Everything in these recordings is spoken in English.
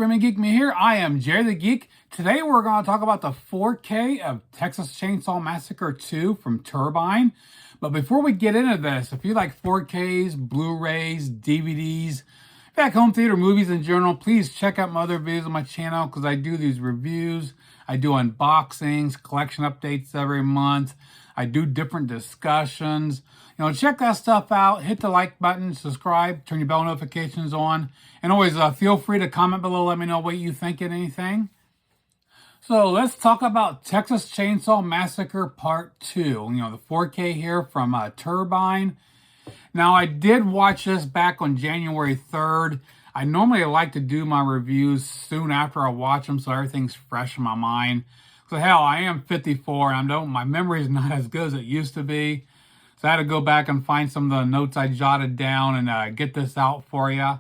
Fleming Geek Me here. I am Jerry the Geek. Today we're going to talk about the 4K of Texas Chainsaw Massacre 2 from Turbine. But before we get into this, if you like 4Ks, Blu-rays, DVDs, back home theater movies in general, please check out my other videos on my channel because I do these reviews. I do unboxings, collection updates every month. I do different discussions. Check that stuff out. Hit the like button, subscribe, turn your bell notifications on. And always feel free to comment below. Let me know what you think of anything. So let's talk about Texas Chainsaw Massacre Part 2. The 4K here from Turbine. Now, I did watch this back on January 3rd. I normally like to do my reviews soon after I watch them so everything's fresh in my mind. So hell, I am 54 and my memory is not as good as it used to be. So I had to go back and find some of the notes I jotted down and get this out for you.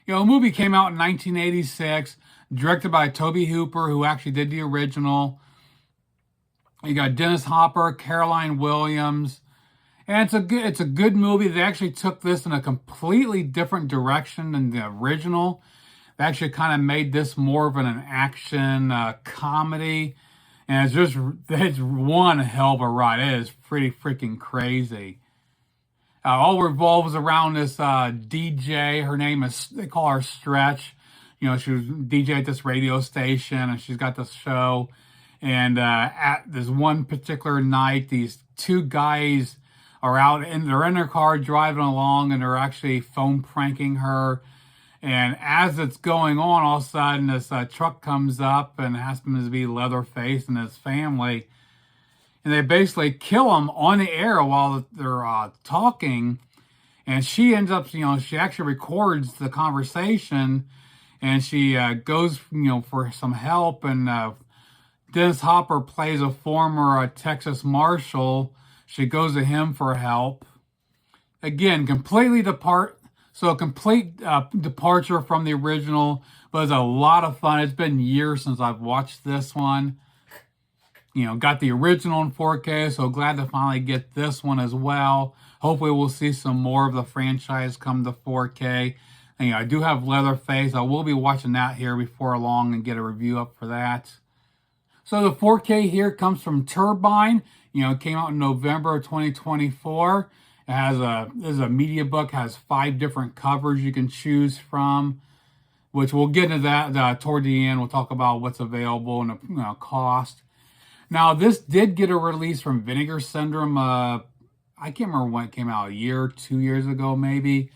The movie came out in 1986, directed by Tobe Hooper, who actually did the original. You got Dennis Hopper, Caroline Williams. And it's a good movie. They actually took this in a completely different direction than the original. They actually kind of made this more of an action comedy. And it's one hell of a ride. It is pretty freaking crazy. All revolves around this DJ. Her name is, they call her Stretch. She was DJ at this radio station and she's got this show. And at this one particular night, these two guys are out and they're in their car driving along and they're actually phone pranking her. And as it's going on, all of a sudden this truck comes up and happens to be Leatherface and his family. And they basically kill him on the air while they're talking. And she ends up, she actually records the conversation and she goes, for some help. And Dennis Hopper plays a former Texas Marshal. She goes to him for help. Again, a complete departure from the original, but it's a lot of fun. It's been years since I've watched this one. Got the original in 4K, so glad to finally get this one as well. Hopefully we'll see some more of the franchise come to 4K. And, I do have Leatherface. I will be watching that here before long and get a review up for that. So the 4K here comes from Turbine. It came out in November of 2024. It has this is a media book, has 5 different covers you can choose from, which we'll get into that toward the end. We'll talk about what's available and the cost. Now, this did get a release from Vinegar Syndrome. I can't remember when it came out, a year, 2 years ago, maybe.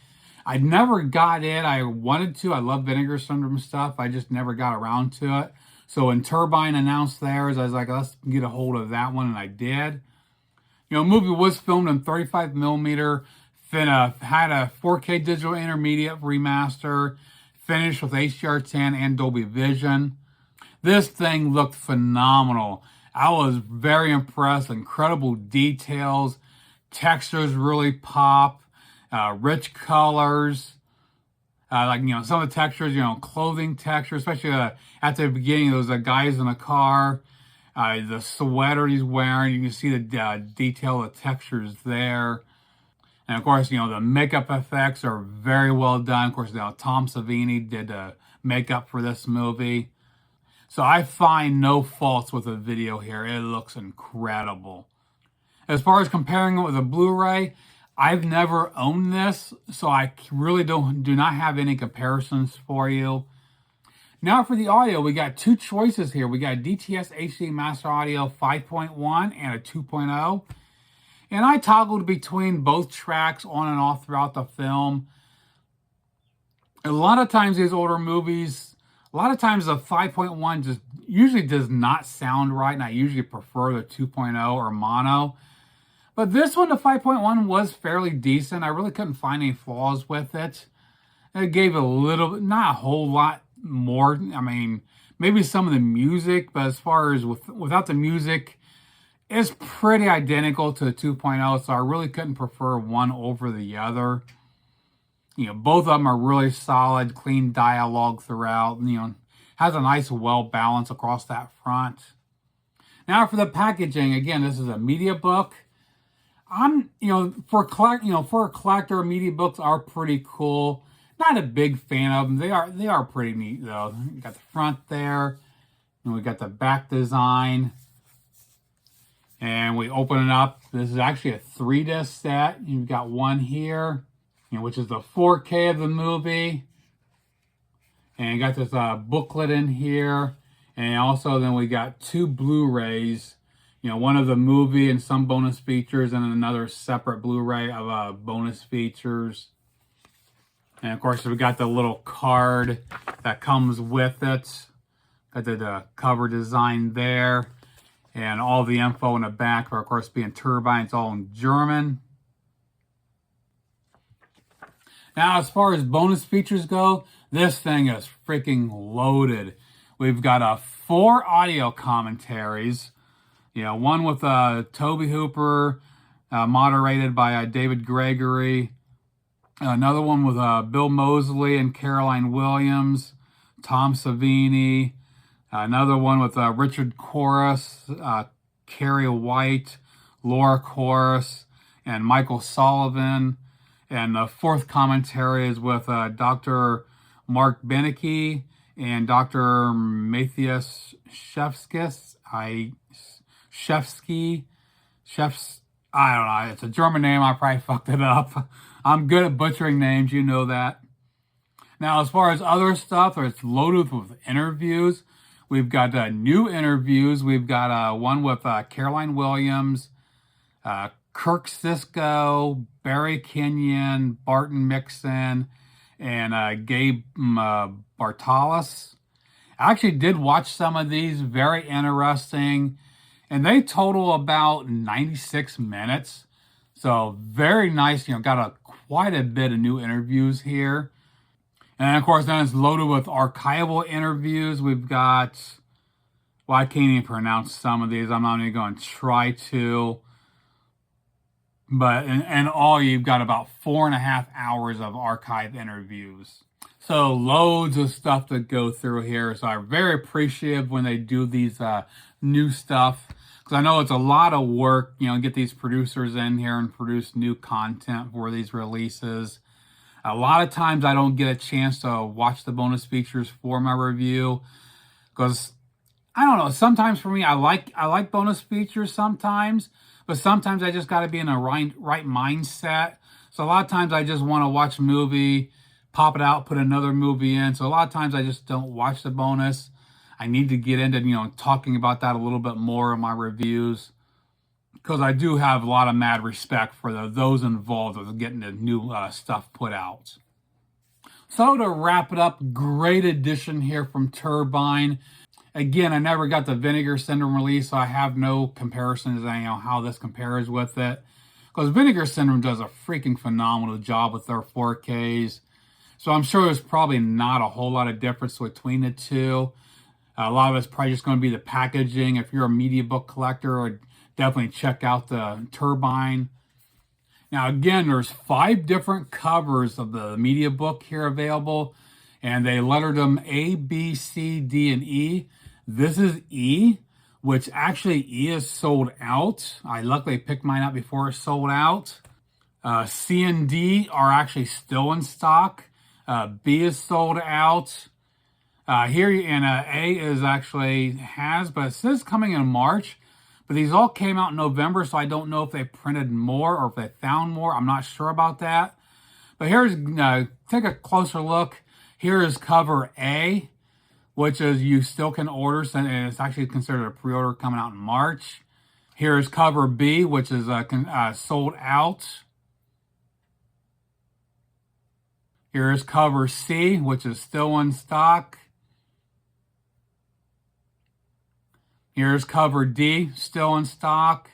I never got it. I wanted to. I love Vinegar Syndrome stuff. I just never got around to it. So when Turbine announced theirs, I was like, let's get a hold of that one, and I did. The movie was filmed in 35mm, had a 4K digital intermediate remaster, finished with HDR10 and Dolby Vision. This thing looked phenomenal. I was very impressed. Incredible details. Textures really pop. Rich colors. Some of the textures, clothing texture, especially at the beginning, those guys in a car. The sweater he's wearing, you can see the detail, the textures there. And of course, the makeup effects are very well done. Of course, Tom Savini did makeup for this movie. So I find no faults with the video here. It looks incredible. As far as comparing it with a Blu-ray, I've never owned this, so I really do not have any comparisons for you. Now for the audio, we got 2 choices here. We got DTS HD Master Audio 5.1 and a 2.0. And I toggled between both tracks on and off throughout the film. A lot of times these older movies, the 5.1 just usually does not sound right, and I usually prefer the 2.0 or mono. But this one, the 5.1, was fairly decent. I really couldn't find any flaws with it. It gave a little, not a whole lot more. I mean, maybe some of the music, but as far as without the music, it's pretty identical to the 2.0, so I really couldn't prefer one over the other. Both of them are really solid, clean dialogue throughout. Has a nice well balance across that front. Now for the packaging, again, this is a media book. For a collector, media books are pretty cool. Not a big fan of them. They are pretty neat though. You got the front there, and we got the back design. And we open it up. This is actually a 3-disc set. You've got one here, which is the 4K of the movie. And you got this booklet in here. And also then we got 2 Blu-rays. One of the movie and some bonus features, and another separate Blu-ray of bonus features. And of course we got the little card that comes with it. Got the cover design there. And all the info in the back, of course, being Turbine, it's all in German. Now, as far as bonus features go, this thing is freaking loaded. We've got 4 audio commentaries. One with Toby Hooper, moderated by David Gregory. Another one with Bill Moseley and Caroline Williams, Tom Savini. Another one with Richard Corus, Carrie White, Laura Corus, and Michael Sullivan. And the 4th commentary is with Dr. Mark Benecke and Dr. Matthias Shefskis. I don't know. It's a German name. I probably fucked it up. I'm good at butchering names. You know that. Now, as far as other stuff, it's loaded with interviews. We've got new interviews. We've got one with Caroline Williams, Kirk Sisko, Barry Kenyon, Barton Mixon, and Gabe Bartalos. I actually did watch some of these. Very interesting. And they total about 96 minutes. So very nice. Got quite a bit of new interviews here. And of course, then it's loaded with archival interviews. We've got, well, I can't even pronounce some of these. I'm not even going to try to. But in all, you've got about 4.5 hours of archive interviews. So loads of stuff to go through here. So I'm very appreciative when they do these new stuff. Because I know it's a lot of work, get these producers in here and produce new content for these releases. A lot of times I don't get a chance to watch the bonus features for my review because I don't know. Sometimes for me, I like bonus features sometimes, but sometimes I just got to be in a right mindset. So a lot of times I just want to watch a movie, pop it out, put another movie in. So a lot of times I just don't watch the bonus. I need to get into talking about that a little bit more in my reviews, because I do have a lot of mad respect for those involved with getting the new stuff put out. So to wrap it up, great addition here from Turbine. Again, I never got the Vinegar Syndrome release, so I have no comparisons on how this compares with it. Because Vinegar Syndrome does a freaking phenomenal job with their 4Ks. So I'm sure there's probably not a whole lot of difference between the two. A lot of it's probably just going to be the packaging. If you're a media book collector, definitely check out the Turbine. Now, again, there's 5 different covers of the media book here available, and they lettered them A, B, C, D, and E. This is E, which actually E is sold out. I luckily picked mine up before it sold out. C and D are actually still in stock. B is sold out. Here, and A is actually but it says coming in March. But these all came out in November, so I don't know if they printed more or if they found more. I'm not sure about that. But here's, take a closer look. Here is cover A, which is you still can order, and it's actually considered a pre-order coming out in March. Here is cover B, which is sold out. Here is cover C, which is still in stock. Here's cover D, still in stock.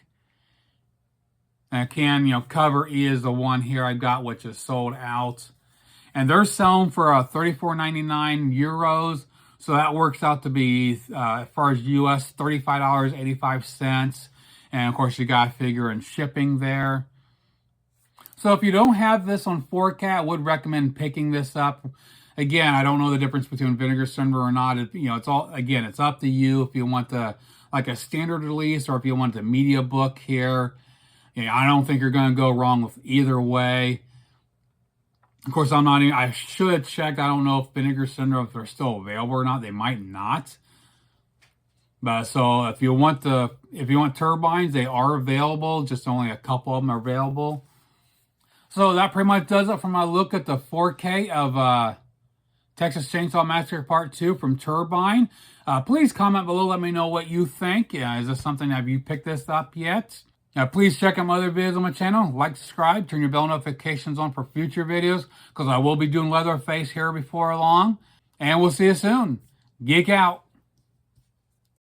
And again, cover E is the one here I got, which is sold out. And they're selling for €34.99 euros. So that works out to be, as far as US, $35.85. And of course, you got to figure in shipping there. So if you don't have this on 4K, I would recommend picking this up. Again, I don't know the difference between Vinegar Syndrome or not. It's all, again, it's up to you if you want like a standard release or if you want the media book here. I don't think you're going to go wrong with either way. Of course, I'm not even, I should check. I don't know if Vinegar Syndrome, if they're still available or not. They might not. But so if you want turbines, they are available. Just only a couple of them are available. So that pretty much does it for my look at the 4K of Texas Chainsaw Massacre Part 2 from Turbine. Please comment below. Let me know what you think. Is this something, have you picked this up yet? Please check out my other videos on my channel. Like, subscribe, turn your bell notifications on for future videos, because I will be doing Leatherface here before long. And we'll see you soon. Geek out.